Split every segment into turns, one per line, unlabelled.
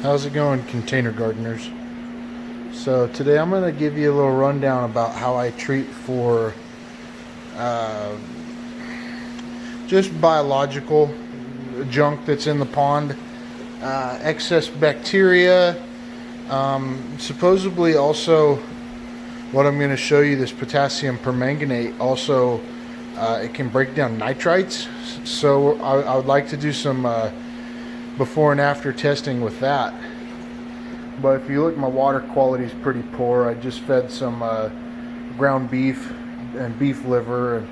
How's it going, container gardeners? So today I'm going to give you a little rundown about how I treat for uh, just biological junk that's in the pond, excess bacteria. Supposedly also, what I'm going to show you, this potassium permanganate, also it can break down nitrites. So I would like to do some before and after testing with that. But if you look, my water quality is pretty poor. I just fed some ground beef and beef liver and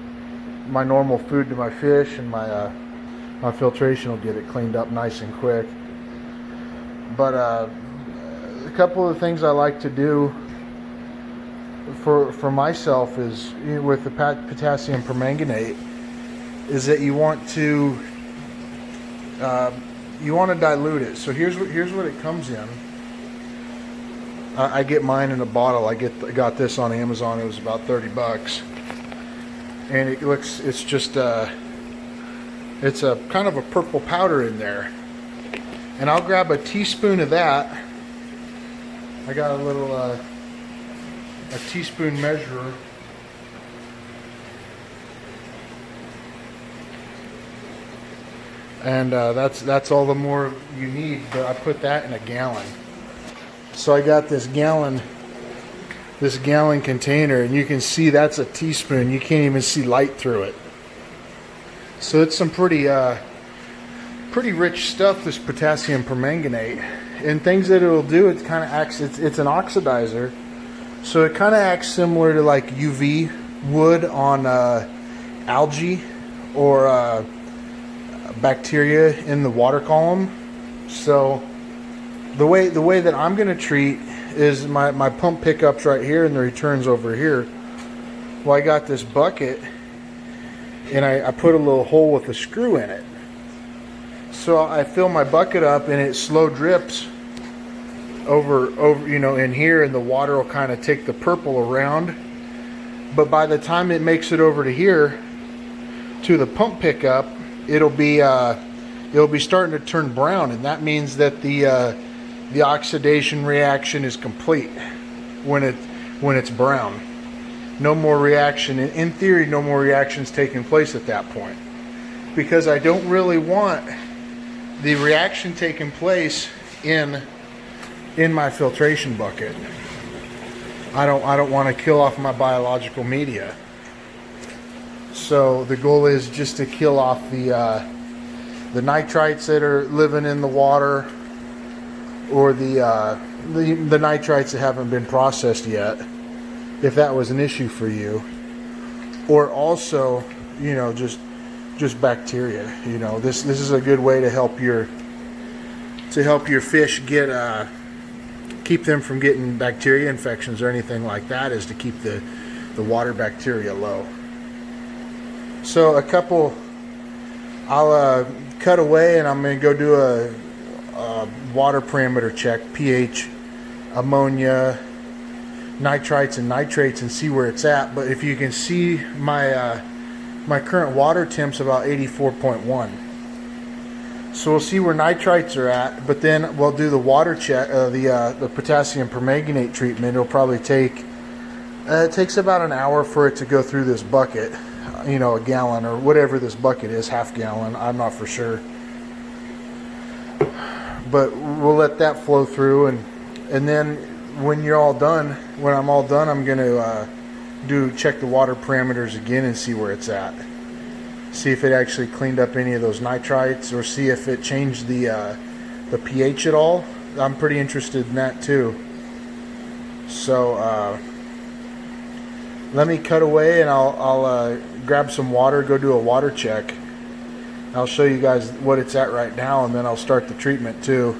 my normal food to my fish, and my filtration will get it cleaned up nice and quick. But a couple of the things I like to do for myself is, with the potassium permanganate, is that you want to dilute it. So here's what it comes in. I get mine in a bottle. I got this on Amazon. It was about 30 bucks, and it's just it's a kind of a purple powder in there. And I'll grab a teaspoon of that. I got a little a teaspoon measurer. And that's all the more you need, but I put that in a gallon. So I got this gallon container, and you can see that's a teaspoon. You can't even see light through it. So it's some pretty rich stuff, this potassium permanganate. And things that it'll do, it kind of acts, it's an oxidizer. So it kind of acts similar to like UV would on algae or bacteria in the water column. So the way that I'm going to treat is my pump pickups right here and the returns over here. Well, I got this bucket, and I put a little hole with a screw in it. So I fill my bucket up, and it slow drips over in here, and the water will kind of take the purple around. But by the time it makes it over to here to the pump pickup, it'll be starting to turn brown, and that means that the oxidation reaction is complete when it's brown. No more reaction. In theory, no more reactions taking place at that point, because I don't really want the reaction taking place in my filtration bucket. I don't want to kill off my biological media. So the goal is just to kill off the nitrites that are living in the water, or the nitrites that haven't been processed yet, if that was an issue for you, or also just bacteria. This is a good way to help your fish get keep them from getting bacteria infections or anything like that, is to keep the water bacteria low. So I'll cut away, and I'm going to go do a water parameter check, pH, ammonia, nitrites and nitrates, and see where it's at. But if you can see, my current water temp's about 84.1. So we'll see where nitrites are at, but then we'll do the water check, the potassium permanganate treatment. It'll probably take it takes about an hour for it to go through this bucket, a gallon or whatever this bucket is, half gallon, I'm not for sure. But we'll let that flow through, and then when I'm all done, I'm going to check the water parameters again and see where it's at. See if it actually cleaned up any of those nitrites, or see if it changed the pH at all. I'm pretty interested in that too. So let me cut away, and I'll grab some water, go do a water check. I'll show you guys what it's at right now, and then I'll start the treatment too,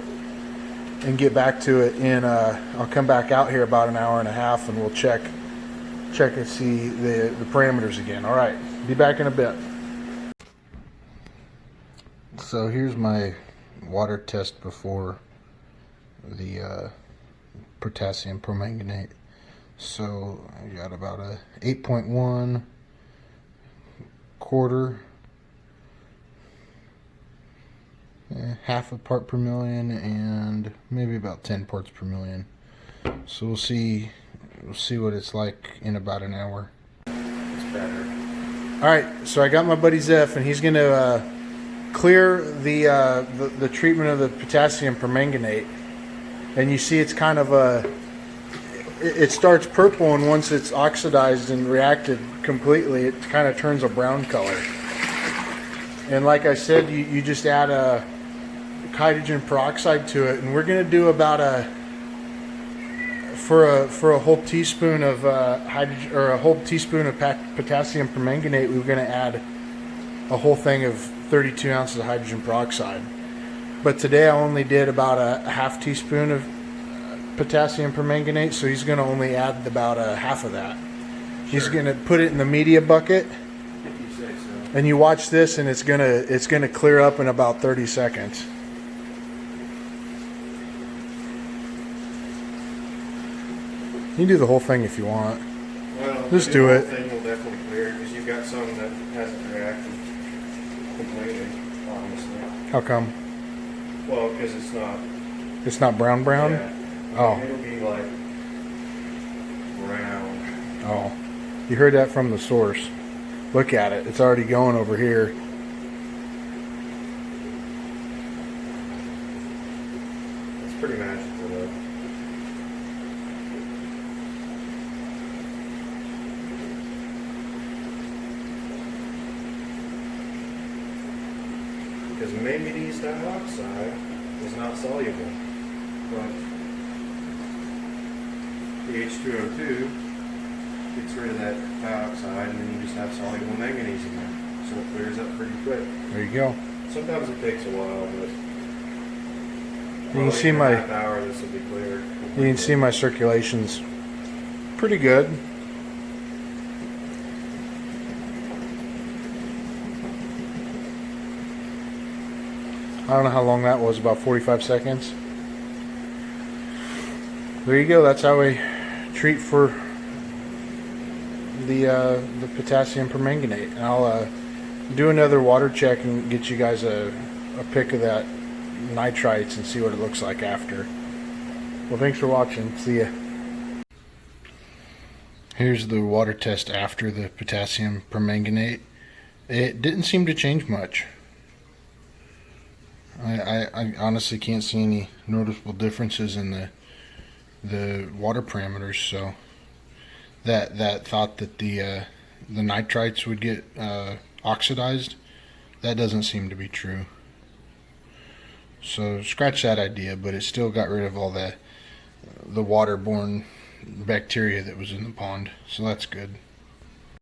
and get back to it in I'll come back out here about an hour and a half, and we'll check and see the parameters again. All right, be back in a bit. So here's my water test before the potassium permanganate. So I got about a 8.1, quarter, half a part per million and maybe about 10 parts per million. So we'll see what it's like in about an hour.
It's better.
All right, so I got my buddy Zeph, and he's going to clear the treatment of the potassium permanganate. And you see it's kind of it starts purple, and once it's oxidized and reacted completely, it kind of turns a brown color. And like I said, you just add a hydrogen peroxide to it, and we're going to do about for a whole teaspoon of hydrogen, or a whole teaspoon of potassium permanganate, we're going to add a whole thing of 32 ounces of hydrogen peroxide. But today I only did about a half teaspoon of potassium permanganate, so he's going to only add about a half of that. He's going to put it in the media bucket,
If you say so.
and you watch this, and it's gonna clear up in about 30 seconds. You can do the whole thing if you want.
Well,
Just do
the
it.
whole thing will definitely clear because you've got some that hasn't reacted completely, honestly.
How come?
Well, because it's not.
It's not brown?
Yeah.
Oh.
It'll be like brown.
Oh. You heard that from the source. Look at it. It's already going over here.
It's pretty magical though. Because manganese dioxide is not soluble, but the H2O2 gets rid of that dioxide, and then you just have soluble manganese in there, so it clears up pretty quick.
There you go.
Sometimes it takes a while, but
You can see
in a
my
half hour this will be clear.
you can see my circulation's pretty good. I don't know how long that was, about 45 seconds. There you go. That's how we treat for the potassium permanganate. And I'll do another water check and get you guys a pic of that nitrites and see what it looks like after. Well, thanks for watching. See ya. Here's the water test after the potassium permanganate. It didn't seem to change much. I honestly can't see any noticeable differences in the water parameters. So that thought that the nitrites would get oxidized, that doesn't seem to be true. So scratch that idea, but it still got rid of all the waterborne bacteria that was in the pond. So that's good.